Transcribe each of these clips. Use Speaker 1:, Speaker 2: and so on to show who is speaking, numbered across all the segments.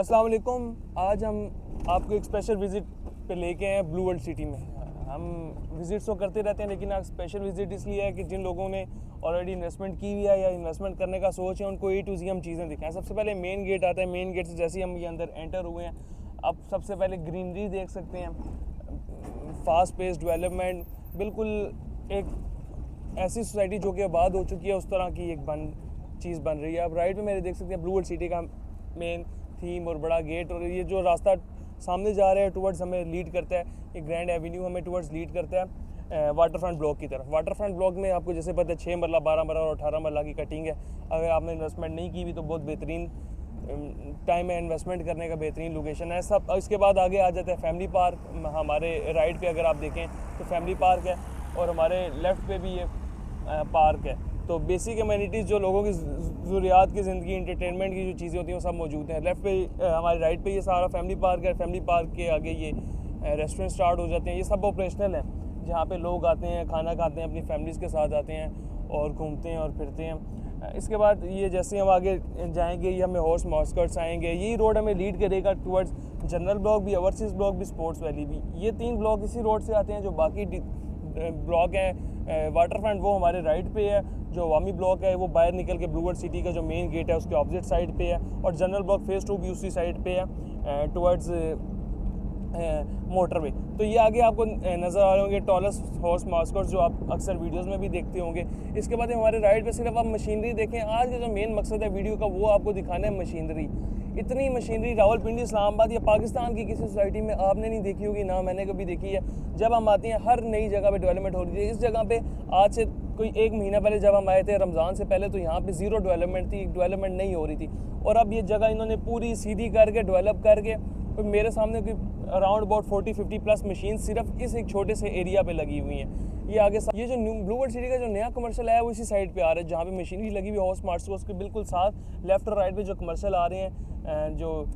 Speaker 1: अस्सलाम वालेकुम। आज हम आपको एक स्पेशल विज़िट पे लेके आए हैं ब्लू वर्ल्ड सिटी में। हम विज़िट्स तो करते रहते हैं, लेकिन आज स्पेशल विज़िट इसलिए है कि जिन लोगों ने ऑलरेडी इन्वेस्टमेंट की हुई है या इन्वेस्टमेंट करने का सोच है, उनको A to Z हम चीज़ें दिखाएं। सबसे पहले मेन गेट आता है। मेन गेट से जैसे ही हम ये अंदर एंटर हुए हैं, आप सबसे पहले ग्रीनरी देख सकते हैं, फास्ट पेस डेवलपमेंट, बिल्कुल एक ऐसी सोसाइटी जो कि आबाद हो चुकी है, उस तरह की एक चीज़ बन रही है। आप राइट में मेरे देख सकते हैं ब्लू वर्ल्ड सिटी का मेन थीम और बड़ा गेट, और ये जो रास्ता सामने जा रहा है टुवर्ड्स हमें लीड करता है, ये ग्रैंड एवेन्यू हमें टुवर्ड्स लीड करता है वाटर फ्रंट ब्लॉक की तरफ। वाटर फ्रंट ब्लॉक में आपको जैसे पता है 6 मरला, 12 मरला और 18 मरला की कटिंग है। अगर आपने इन्वेस्टमेंट नहीं की हुई तो बहुत बेहतरीन टाइम है इन्वेस्टमेंट करने का, बेहतरीन लोकेशन है सब। इसके बाद आगे आ जाता है फैमिली पार्क। हमारे राइट पे अगर आप देखें तो फैमिली पार्क है, और हमारे लेफ़्ट पे भी ये पार्क है। तो बेसिक एमिनिटीज़ जो लोगों की ज़रूरियात की ज़िंदगी, इंटरटेनमेंट की जो चीज़ें होती हैं वो सब मौजूद हैं। लेफ़्ट पे हमारे राइट पे ये सारा फैमिली पार्क है। फैमिली पार्क के आगे ये रेस्टोरेंट स्टार्ट हो जाते हैं। ये सब ऑपरेशनल है, जहाँ पे लोग आते हैं, खाना खाते हैं, अपनी फैमिलीज़ के साथ आते हैं और घूमते हैं और फिरते हैं। इसके बाद ये जैसे हम आगे जाएंगे, ये हमें हॉर्स मास्कट्स आएंगे। यही रोड हमें लीड करेगा टुवर्ड्स जनरल ब्लॉक भी, ओवरसीज़ ब्लॉक भी, स्पोर्ट्स वैली भी। ये 3 ब्लॉक इसी रोड से आते हैं। जो बाकी ब्लॉक हैं वाटर फ्रंट, वो हमारे राइट पे है। जो अवामी ब्लॉक है वो बाहर निकल के ब्लू वर्ल्ड सिटी का जो मेन गेट है उसके ऑपोजिट साइड पे है, और जनरल ब्लॉक फेज़ 2 भी उसी साइड पे है टुवर्ड्स मोटरवे। तो ये आगे आपको नज़र आ रहे होंगे टॉलेस्ट हॉर्स मास्कट्स, जो आप अक्सर वीडियोस में भी देखते होंगे। इसके बाद हमारे राइट पे सिर्फ आप मशीनरी देखें। आज का जो मेन मकसद है वीडियो का वो आपको दिखाना है मशीनरी। इतनी मशीनरी रावलपिंडी, इस्लामाबाद या पाकिस्तान की किसी सोसाइटी में आपने नहीं देखी होगी, ना मैंने कभी देखी है। जब हम आते हैं हर नई जगह पे डेवलपमेंट हो रही है। इस जगह पे आज से कोई 1 महीना पहले जब हम आए थे रमज़ान से पहले, तो यहाँ पे ज़ीरो डेवलपमेंट थी, डेवलपमेंट नहीं हो रही थी। और अब ये जगह इन्होंने पूरी सीधी करके डेवलप करके, तो मेरे सामने कोई अराउंड अबाउट 40-50 प्लस मशीन सिर्फ इस एक छोटे से एरिया पे लगी हुई हैं। ये आगे ये जो ब्लू वर्ल्ड सिटी का जो नया कमर्शियल आया है वो इसी साइड पे आ रहा है, जहाँ पे मशीनरी लगी हुई है हॉर्स मार्ट्स को उसके बिल्कुल साथ लेफ्ट और राइट पे जो कमर्शियल आ रहे हैं, जो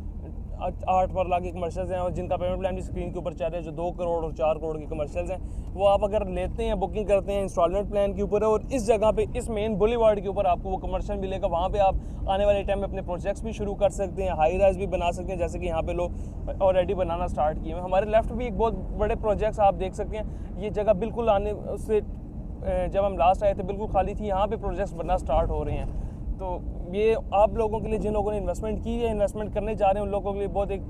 Speaker 1: 8 मरला के कमर्शियल्स हैं, और जिनका पेमेंट प्लान भी स्क्रीन के ऊपर चल रहा है, जो 2 करोड़ और 4 करोड़ के कमर्शियल्स हैं, वो आप अगर लेते हैं, बुकिंग करते हैं, इंस्टॉलमेंट प्लान के ऊपर है। और इस जगह पे, इस मेन बुलेवार्ड के ऊपर आपको वो कमर्शियल मिलेगा। वहाँ पे आप आने वाले टाइम में अपने प्रोजेक्ट्स भी शुरू कर सकते हैं, हाई राइज भी बना सकते हैं, जैसे कि यहाँ पे लोग ऑलरेडी बनाना स्टार्ट किए हैं। हमारे लेफ्ट भी एक बहुत बड़े प्रोजेक्ट्स आप देख सकते हैं। ये जगह बिल्कुल आने उससे जब हम लास्ट आए थे बिल्कुल खाली थी, यहाँ पे प्रोजेक्ट्स बनना स्टार्ट हो रहे हैं। तो ये आप लोगों के लिए, जिन लोगों ने इन्वेस्टमेंट की है, इन्वेस्टमेंट करने जा रहे हैं, उन लोगों के लिए बहुत एक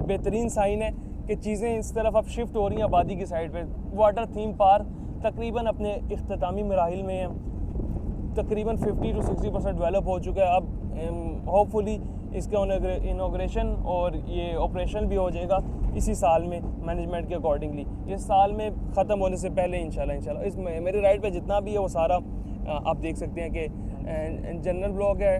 Speaker 1: बेहतरीन साइन है कि चीज़ें इस तरफ अब शिफ्ट हो रही हैं आबादी की साइड पे। वाटर थीम पार्क तकरीबन अपने इख्तितामी मराहिल में है, तकरीबन 50 to 60% डेवलप हो चुका है। अब होपफुली इसका इनॉग्रेशन और ये ऑपरेशन भी हो जाएगा इसी साल में, मैनेजमेंट के अकॉर्डिंगली। इस साल में ख़त्म होने से पहले इंशाल्लाह। इस मेरे राइट पे जितना भी है वो सारा आप देख सकते हैं कि जनरल ब्लॉक है,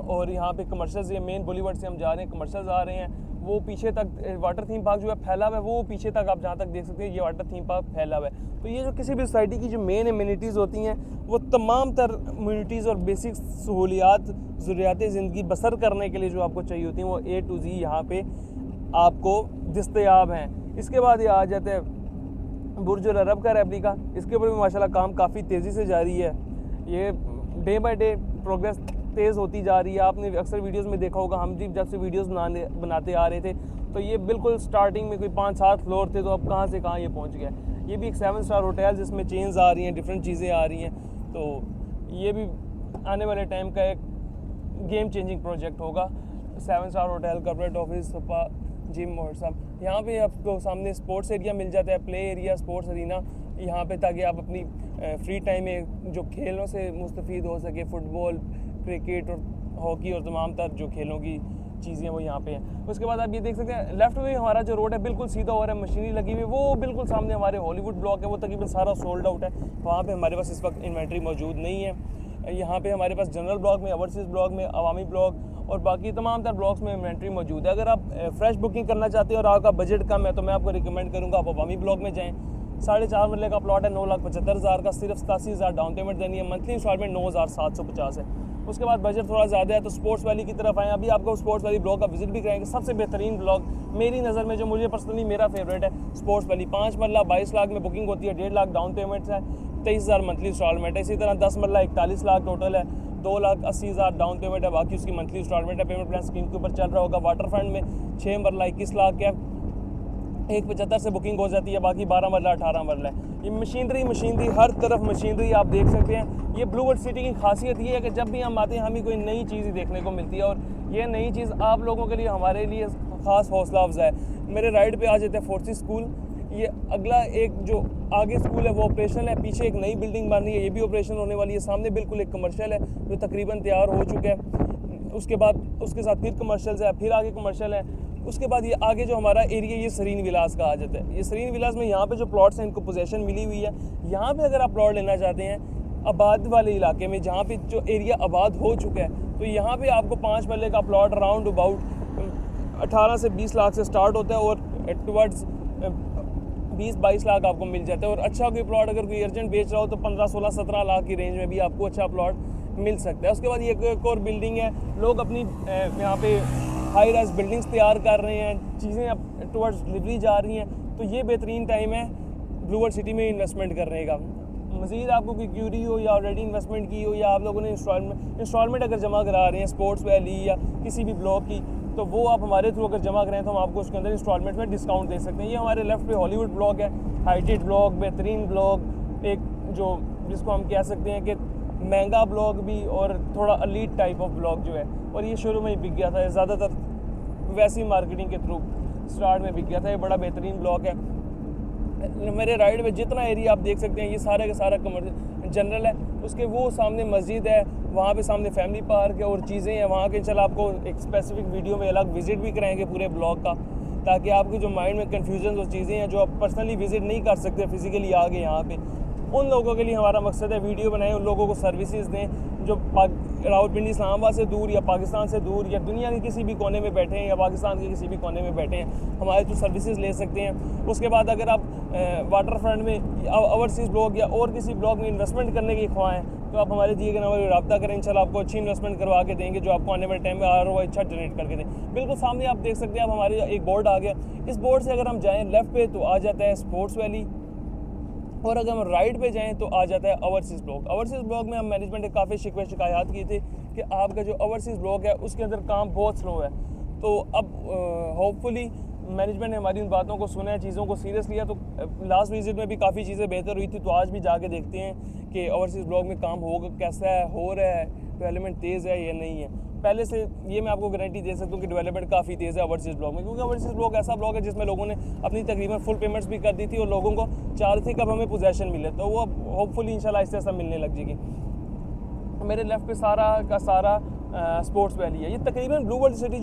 Speaker 1: और यहाँ पे कमर्शियल्स, ये मेन बॉलीवुड से हम जा रहे हैं, कमर्शियल्स आ रहे हैं। वो पीछे तक वाटर थीम पार्क जो है फैला हुआ है, वो पीछे तक आप जहाँ तक देख सकते हैं ये वाटर थीम पार्क फैला हुआ है। तो ये जो किसी भी सोसाइटी की जो मेन एमिनिटीज़ होती हैं, वो तमाम तर एमिनिटीज़ और बेसिक सहूलियात, ज़रूरियात ज़िंदगी बसर करने के लिए जो आपको चाहिए होती हैं, वो A to Z यहाँ पे आपको दस्तयाब हैं। इसके बाद ये आ जाते हैं बुर्ज अल अरब का रेप्लिका। इसके ऊपर भी माशाल्लाह काम काफ़ी तेज़ी से जारी है। ये डे बाई डे प्रोग्रेस तेज़ होती जा रही है। आपने अक्सर वीडियोस में देखा होगा, हम जब से वीडियोस बनाते आ रहे थे तो ये बिल्कुल स्टार्टिंग में कोई 5-7 फ्लोर थे, तो अब कहाँ से कहाँ ये पहुँच गया। ये भी एक 7 स्टार होटल जिसमें चेंज आ रही हैं, डिफरेंट चीज़ें आ रही हैं। तो ये भी आने वाले टाइम का एक गेम चेंजिंग प्रोजेक्ट होगा। 7 star hotel, corporate office, spa, gym और सब। यहाँ पे आपको सामने स्पोर्ट्स एरिया मिल जाता है, प्ले एरिया, स्पोर्ट्स अरीना यहाँ पे, ताकि आप अपनी फ्री टाइम में जो खेलों से मुस्तफ़ीद हो सके, फुटबॉल, क्रिकेट और हॉकी और तमाम तर जो खेलों की चीज़ें वो यहाँ पे हैं। उसके बाद आप ये देख सकते हैं लेफ्ट में हमारा जो रोड है बिल्कुल सीधा हो रहा है, मशीनरी लगी हुई है। वो बिल्कुल सामने हमारे हॉलीवुड ब्लॉक है, वो तकरीबन सारा सोल्ड आउट है। वहाँ पे हमारे पास इस वक्त इन्वेंट्री मौजूद नहीं है। यहाँ पे हमारे पास जनरल ब्लॉक में, ओवरसीज़ ब्लॉक में, अवामी ब्लॉक और बाकी तमाम तर ब्लॉक्स में इन्वेंट्री मौजूद है। अगर आप फ्रेश बुकिंग करना चाहते हैं और आपका बजट कम है, तो मैं आपको रिकमेंड करूँगा आप अवामी ब्लॉक में जाएँ। 4.5 मरले का प्लॉट है, 9,75,000 का, सिर्फ 87,000 डाउन पेमेंट देनी है, मंथली इंस्टॉलमेंट 9,750 है। उसके बाद बजट थोड़ा ज़्यादा है तो स्पोर्ट्स वैली की तरफ आएँ। अभी आपको स्पोर्ट्स वैली ब्लॉक का विजिट भी कराएंगे। सबसे बेहतरीन ब्लॉक मेरी नज़र में, जो मुझे पर्सनली मेरा फेवरेट है, स्पोर्ट्स वैली। 5 मरला 22 लाख में बुकिंग होती है, 1.5 लाख डाउन पेमेंट है, 23,000 मंथली इंस्टॉलमेंट है। इसी तरह 10 मरला 41 लाख टोटल है, 2,80,000 डाउन पेमेंट है, बाकी उसकी मंथली इंस्टॉलमेंट है। पेमेंट प्लान स्क्रीन के ऊपर चल रहा होगा। वाटर फ्रंट में 6 मरला 21 लाख का 1,75 से बुकिंग हो जाती है, बाकी 12 मरला 18 मरला है। ये मशीनरी हर तरफ मशीनरी आप देख सकते हैं। ये ब्लू वर्ल्ड सिटी की खासियत ये है कि जब भी हम आते हैं हमें कोई नई चीज़ ही देखने को मिलती है, और ये नई चीज़ आप लोगों के लिए हमारे लिए ख़ास हौसला अफजा है। मेरे राइड पे आ जाते हैं फोर्सिस स्कूल। ये अगला एक जो आगे स्कूल है वो ऑपरेशनल है, पीछे एक नई बिल्डिंग बन रही है, ये भी ऑपरेशन होने वाली है। सामने बिल्कुल एक कमर्शियल है जो तकरीबन तैयार हो चुका है। उसके बाद उसके साथ फिर कमर्शियल्स है, फिर आगे कमर्शियल है। उसके बाद ये आगे जो हमारा एरिया ये सरीन विलास का आ जाता है। ये सरीन विलास में यहाँ पे जो प्लॉट्स हैं इनको पोजेसन मिली हुई है। यहाँ पे अगर आप प्लॉट लेना चाहते हैं आबाद वाले इलाके में जहाँ पे जो एरिया आबाद हो चुका है, तो यहाँ पे आपको 5 मरले का प्लॉट अराउंड अबाउट 18 से 20 लाख से स्टार्ट होता है, और टुवर्ड्स 20-22 लाख आपको मिल जाता है। और अच्छा कोई प्लॉट अगर कोई अर्जेंट बेच रहा हो तो 15-16-17 लाख की रेंज में भी आपको अच्छा प्लॉट मिल सकता है। उसके बाद ये एक और बिल्डिंग है, लोग अपनी यहाँ पे हाई राइज बिल्डिंग्स तैयार कर रहे हैं, चीज़ें अब टुवर्ड्स डिलीवरी जा रही हैं, तो ये बेहतरीन टाइम है ब्लू वर्ल्ड सिटी में इन्वेस्टमेंट करने का। मज़ीद आपको कोई क्यूरी हो या ऑलरेडी इन्वेस्टमेंट की हो, या आप लोगों ने इंस्टॉलमेंट अगर जमा करा रहे हैं स्पोर्ट्स वैली या किसी भी ब्लॉक की, तो वो आप हमारे थ्रू अगर जमा करें तो हम आपको उसके अंदर इंस्टॉलमेंट में डिस्काउंट दे सकते हैं। ये हमारे लेफ्ट पे हॉलीवुड ब्लॉक है, हाइटेड ब्लॉक, बेहतरीन ब्लॉक, एक जो जिसको हम कह सकते हैं कि महंगा ब्लॉक भी और थोड़ा अलीट टाइप ऑफ ब्लॉक जो है, और ये शुरू में ही बिक गया था, ज़्यादातर वैसी मार्केटिंग के थ्रू स्टार्ट में बिक गया था। ये बड़ा बेहतरीन ब्लॉक है। मेरे राइड में जितना एरिया आप देख सकते हैं ये सारा का सारा कमर्शियल जनरल है। उसके वो सामने मस्जिद है, वहाँ पे सामने फैमिली पार्क है और चीज़ें हैं वहाँ के। चल आपको एक स्पेसिफिक वीडियो में अलग विज़िट भी कराएंगे पूरे ब्लॉक का, ताकि आपके जो माइंड में कन्फ्यूजन और चीज़ें हैं जो आप पर्सनली विज़िट नहीं कर सकते फिज़िकली आगे यहाँ पे, उन लोगों के लिए हमारा मकसद है वीडियो बनाएं, उन लोगों को सर्विसेज दें जो रावलपिंडी इस्लामाबाद से दूर या पाकिस्तान से दूर या दुनिया के किसी भी कोने में बैठे हैं या पाकिस्तान के किसी भी कोने में बैठे हैं, हमारे तो सर्विसेज ले सकते हैं। उसके बाद अगर आप वाटर फ्रंट में ओवरसीज़ ब्लॉक या और किसी ब्लॉक में इन्वेस्टमेंट करने के ख्वाह हैं तो आप हमारे दिए गए नंबर पर रब्ता करें, इंशाल्लाह आपको अच्छी इन्वेस्टमेंट करवा के देंगे जो आपको आने वाले टाइम में ROI अच्छा जनरेट करके दें। बिल्कुल सामने आप देख सकते हैं, आप हमारे एक बोर्ड आ गया, इस बोर्ड से अगर हम जाएँ लेफ्ट पे तो आ जाता है स्पोर्ट्स वैली, और अगर हम राइट पे जाएं तो आ जाता है ओवरसीज़ ब्लॉक। ओवरसीज़ ब्लॉक में हम मैनेजमेंट ने काफ़ी शिकायत की थी कि आपका जो ओवरसीज़ ब्लॉक है उसके अंदर काम बहुत स्लो है। तो अब होपफुली मैनेजमेंट ने हमारी उन बातों को सुना है, चीज़ों को सीरियस लिया। तो लास्ट विजिट में भी काफ़ी चीज़ें बेहतर हुई थी, तो आज भी जाके देखते हैं कि ओवरसीज़ ब्लॉक में काम होगा कैसा है, हो रहा है, डेवलपमेंट तेज़ है या नहीं है। पहले से ये मैं आपको गारंटी दे सकता हूँ कि डेवलपमेंट काफ़ी तेज़ है ओवरसीज़ ब्लॉक में, क्योंकि ओवरसीज़ ब्लॉक ऐसा ब्लॉक है जिसमें लोगों ने अपनी तकरीबन फुल पेमेंट्स भी कर दी थी और लोगों को चाह रहे थे कब हमें पोजेसन मिले, तो वो होपफुली इंशाल्लाह आहिस्ता आहिस्ता मिलने लग जाएगी। मेरे लेफ्ट पे सारा का सारा स्पोर्ट्स वैली है। ये तकरीबन ब्लू वर्ल्ड सिटी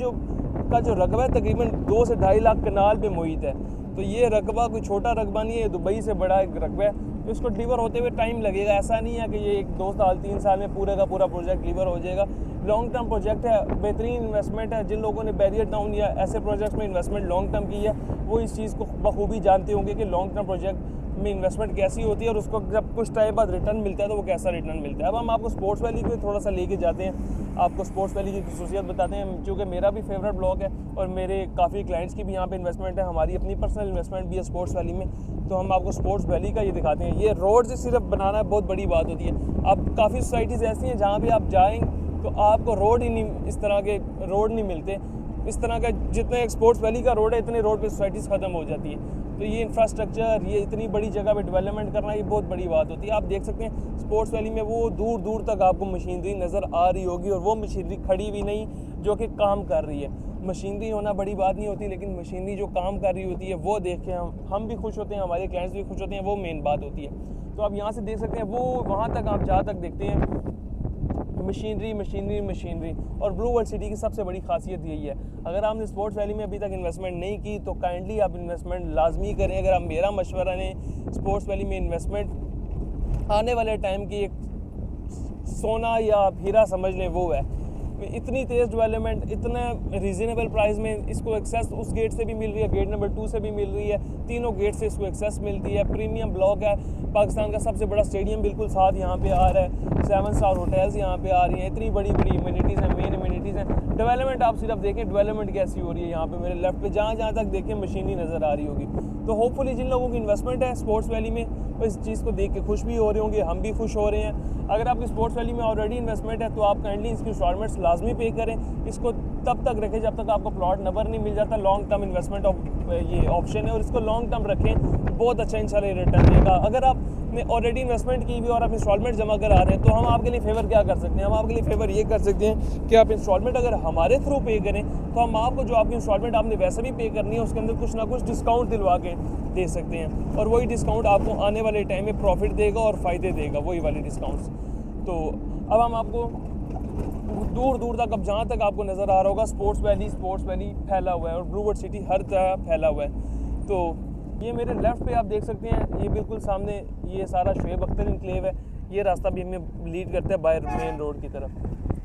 Speaker 1: का जो रकबा है तकरीबन 2 से 2.5 लाख कनाल पे मुहित है। तो ये रकबा कोई छोटा रकबा नहीं है, दुबई से बड़ा एक रकबा है। तो इसको डिलीवर होते हुए टाइम लगेगा, ऐसा नहीं है कि ये 1-2 साल 3 साल में पूरे का पूरा प्रोजेक्ट डिलीवर हो जाएगा। लॉन्ग टर्म प्रोजेक्ट है, बेहतरीन इन्वेस्टमेंट है। जिन लोगों ने बैरियर टाउन या ऐसे प्रोजेक्ट्स में इन्वेस्टमेंट लॉन्ग टर्म की है वो इस चीज़ को बखूबी जानते होंगे कि लॉन्ग टर्म प्रोजेक्ट में इन्वेस्टमेंट कैसी होती है और उसको जब कुछ टाइम बाद रिटर्न मिलता है तो वो कैसा रिटर्न मिलता है। अब हम आपको स्पोर्ट्स वैली को थोड़ा सा लेके जाते हैं, आपको स्पोर्ट्स वैली की खसूसियत बताते हैं। चूँकि मेरा भी फेवरेट ब्लॉक है और मेरे काफ़ी क्लाइंट्स की भी यहाँ पे इन्वेस्टमेंट है, हमारी अपनी पर्सनल इन्वेस्टमेंट भी है स्पोर्ट्स वैली में। तो हम आपको स्पोर्ट्स वैली का ये दिखाते हैं। ये रोड से सिर्फ बनाना बहुत बड़ी बात होती है। अब काफ़ी सोसाइटीज़ ऐसी हैं जहाँ भी आप जाएँ तो आपको रोड ही नहीं, इस तरह के रोड नहीं मिलते। इस तरह का जितने एक स्पोर्ट्स वैली का रोड है इतने रोड पे सोसाइटीज़ ख़त्म हो जाती है। तो ये इंफ्रास्ट्रक्चर, ये इतनी बड़ी जगह पे डेवलपमेंट करना ये बहुत बड़ी बात होती है। आप देख सकते हैं स्पोर्ट्स वैली में वो दूर दूर तक आपको मशीनरी नज़र आ रही होगी और वो मशीनरी खड़ी भी नहीं जो कि काम कर रही है। मशीनरी होना बड़ी बात नहीं होती, लेकिन मशीनरी जो काम कर रही होती है वो देख के हम भी खुश होते हैं, हमारे क्लाइंट्स भी खुश होते हैं, वो मेन बात होती है। तो आप यहाँ से देख सकते हैं वो वहाँ तक आप जहाँ तक देखते हैं मशीनरी। और ब्लू वर्ल्ड सिटी की सबसे बड़ी खासियत यही है, अगर आपने स्पोर्ट्स वैली में अभी तक इन्वेस्टमेंट नहीं की तो काइंडली आप इन्वेस्टमेंट लाजमी करें। अगर आप मेरा मशवरा ने स्पोर्ट्स वैली में इन्वेस्टमेंट आने वाले टाइम की एक सोना या हीरा समझ लें वो है। इतनी तेज़ डेवलपमेंट, इतना रीज़नेबल प्राइस में इसको एक्सेस उस गेट से भी मिल रही है, गेट नंबर 2 से भी मिल रही है, तीनों गेट से इसको एक्सेस मिलती है। प्रीमियम ब्लॉक है, पाकिस्तान का सबसे बड़ा स्टेडियम बिल्कुल साथ यहाँ पे आ रहा है, 7 स्टार होटल्स यहाँ पे आ रही हैं, इतनी बड़ी बड़ी इम्यूनिटीज़ हैं, मेन इम्यूनिटीज़ हैं। डेवलपमेंट आप सिर्फ देखें डेवलपमेंट कैसी हो रही है। यहाँ पे मेरे लेफ्ट पे जहाँ तक देखें मशीनरी नज़र आ रही होगी। तो होपफुली जिन लोगों की इन्वेस्टमेंट है स्पोर्ट्स वैली में, वो इस चीज़ को देख के खुश भी हो रहे होंगे, हम भी खुश हो रहे हैं। अगर आपकी स्पोर्ट्स वैली में ऑलरेडी इन्वेस्टमेंट है तो आप काइंडली इसकी इंस्टॉलमेंट्स लाजमी पे करें। इसको तब तक रखें जब तक आपको प्लॉट नंबर नहीं मिल जाता। लॉन्ग टर्म इन्वेस्टमेंट ये ऑप्शन है और इसको लॉन्ग टर्म रखें, बहुत अच्छा इंशाल्लाह रिटर्न देगा। अगर आपने ऑलरेडी इन्वेस्टमेंट की हुई और आप इंस्टॉलमेंट जमा करा रहे हैं तो हम आपके लिए फेवर क्या कर सकते हैं? हम आपके लिए फेवर ये कर सकते हैं कि आप इंस्टॉलमेंट अगर हमारे थ्रू पे करें तो हम आपको जो आपकी इंस्टॉलमेंट आपने वैसे भी पे करनी है उसके अंदर कुछ ना कुछ डिस्काउंट दिलवा के दे सकते हैं, और वही डिस्काउंट आपको आने वाले टाइम में प्रॉफिट देगा और फ़ायदे देगा, वही वाले डिस्काउंट्स। तो अब हम आपको दूर दूर तक, अब जहाँ तक आपको नज़र आ रहा होगा स्पोर्ट्स वैली फैला हुआ है और ब्लूवर्ड सिटी हर तरह फैला हुआ है। तो ये मेरे लेफ़्ट पे आप देख सकते हैं, ये बिल्कुल सामने ये सारा शुएब अख्तर इनक्लेव है। ये रास्ता भी हमें लीड करता है बाहर मेन रोड की तरफ।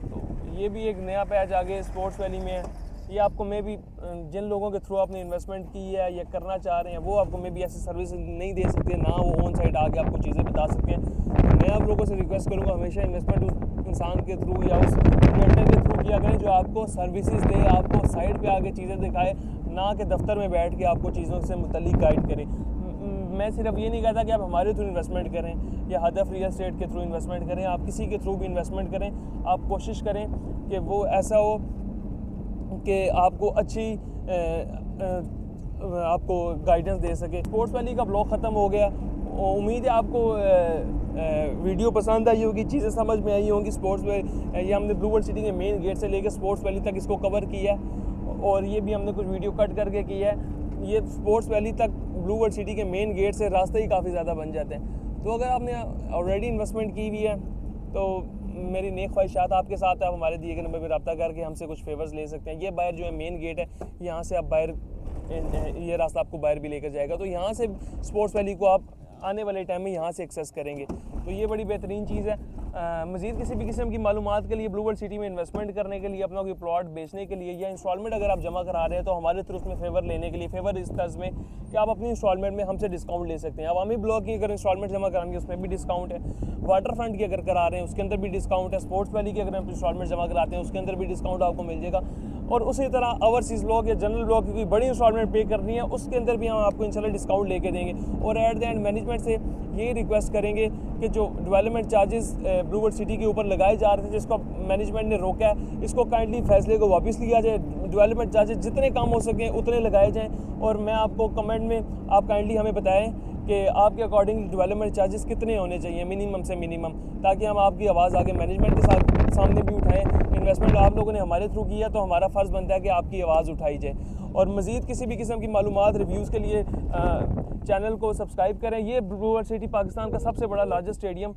Speaker 1: तो ये भी एक नया पैच आगे स्पोर्ट्स वैली में है। ये आपको मैं भी जिन लोगों के थ्रू आपने इन्वेस्टमेंट की है या करना चाह रहे हैं वो आपको मैं भी ऐसी सर्विस नहीं दे सकते, ना वो ऑन साइड आके आपको चीज़ें बता सकते हैं। तो मैं आप लोगों से रिक्वेस्ट करूँगा हमेशा इन्वेस्टमेंट उस इंसान के थ्रू या उस क्रिएटर के थ्रू किया करें जो आपको सर्विसेज दे, आपको साइड पे आके चीज़ें दिखाए, ना कि दफ्तर में बैठ के आपको चीज़ों से मुतल्लिक गाइड करें। मैं सिर्फ ये नहीं कहता कि आप हमारे थ्रू इन्वेस्टमेंट करें या हदफ रियल एस्टेट के थ्रू इन्वेस्टमेंट करें, आप किसी के थ्रू भी इन्वेस्टमेंट करें। आप कोशिश करें कि वो ऐसा हो कि आपको अच्छी आपको गाइडेंस दे सके। स्पोर्ट्स वैली का ब्लॉग ख़त्म हो गया। उम्मीद है आपको वीडियो पसंद आई होगी, चीज़ें समझ में आई होंगी। स्पोर्ट्स वैली ये हमने ब्लूवर्ड सिटी के मेन गेट से लेकर स्पोर्ट्स वैली तक इसको कवर किया है, और ये भी हमने कुछ वीडियो कट करके किया है। ये स्पोर्ट्स वैली तक ब्लूवर्ड सिटी के मेन गेट से रास्ते ही काफ़ी ज़्यादा बन जाते हैं। तो अगर आपने ऑलरेडी इन्वेस्टमेंट की हुई है तो मेरी नेक ख्वाहिशात आपके साथ है। आप हमारे दिए गए नंबर पर रब्ता करके हमसे कुछ फेवर्स ले सकते हैं। ये बाहर जो है मेन गेट है, यहाँ से आप बाहर, ये रास्ता आपको बाहर भी लेकर जाएगा। तो यहाँ से स्पोर्ट्स वैली को आप आने वाले टाइम में यहाँ से एक्सेस करेंगे, तो ये बड़ी बेहतरीन चीज़ है। मज़ीद किसी भी किस्म की मालूमात के लिए, ब्लूवर्ड सिटी में इन्वेस्टमेंट करने के लिए, अपना कोई प्लॉट बेचने के लिए या इंस्टॉलमेंट अगर आप जमा करा रहे हैं तो हमारे थ्रू उसमें फेवर लेने के लिए, फेवर इस तर्ज में कि आप अपनी इंस्टॉलमेंट में हमसे डिस्काउंट ले सकते हैं। अवामी ब्लॉक की अगर इंस्टॉलमेंट जमा कराएंगे उसमें भी डिस्काउंट है, वाटर फ्रंट की अगर करा रहे हैं उसके अंदर भी डिस्काउंट है, स्पोर्ट्स वैली की अगर आप इंस्टॉलमेंट जमा कराते हैं उसके अंदर भी डिस्काउंट आपको मिल जाएगा। और उसी तरह ओवरसीज़ ब्लॉक या जनरल ब्लॉक की कोई बड़ी इंस्टॉलमेंट पे करनी है उसके अंदर भी हम आपको इंशाल्लाह डिस्काउंट लेके देंगे। और एट द एंड मैनेजमेंट से ये रिक्वेस्ट करेंगे कि जो डेवलपमेंट चार्जेस ब्लूवर्ड सिटी के ऊपर लगाए जा रहे थे जिसको मैनेजमेंट ने रोका है, इसको काइंडली फैसले को वापस लिया जाए। डेवलपमेंट चार्जेस जितने कम हो सकें उतने लगाए जाएँ, और मैं आपको कमेंट में आप काइंडली हमें बताएं कि आपके अकॉर्डिंग डेवलपमेंट चार्जेस कितने होने चाहिए मिनिमम से मिनिमम, ताकि हम आपकी आवाज़ आगे मैनेजमेंट के सामने भी उठाएं। इन्वेस्टमेंट आप लोगों ने हमारे थ्रू किया तो हमारा फ़र्ज़ बनता है कि आपकी आवाज़ उठाई जाए। और मज़ीद किसी भी किस्म की मालूमात रिव्यूज़ के लिए चैनल को सब्सक्राइब करें। ये ब्लूवर्ड सिटी पाकिस्तान का सबसे बड़ा लार्जेस्ट स्टेडियम,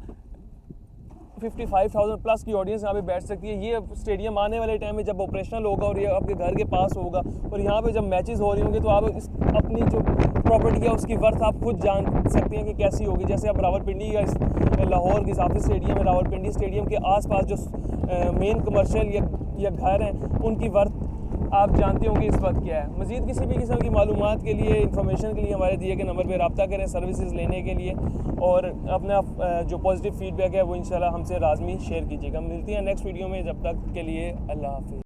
Speaker 1: 55,000 प्लस की ऑडियंस यहाँ पे बैठ सकती है। ये स्टेडियम आने वाले टाइम में जब ऑपरेशनल होगा और ये आपके घर के पास होगा और यहाँ पे जब मैचेस हो रही होंगे तो आप अपनी जो प्रॉपर्टी है उसकी वर्थ आप खुद जान सकते हैं कि कैसी होगी। जैसे अब रावलपिंडी या लाहौर की साफी स्टेडियम है, रावलपिंडी स्टेडियम के आसपास जो मेन कमर्शियल या घर हैं उनकी वर्थ आप जानते होंगे इस वक्त क्या है। मज़ीद किसी भी किस्म की मालूमात के लिए, इंफॉर्मेशन के लिए हमारे दिए गए नंबर पर रब्ता करें सर्विसेज लेने के लिए, और अपना जो पॉजिटिव फीडबैक है वो इंशाल्लाह हमसे लाजमी शेयर कीजिएगा। मिलती हैं नेक्स्ट वीडियो में, जब तक के लिए अल्लाह हाफ़िज़।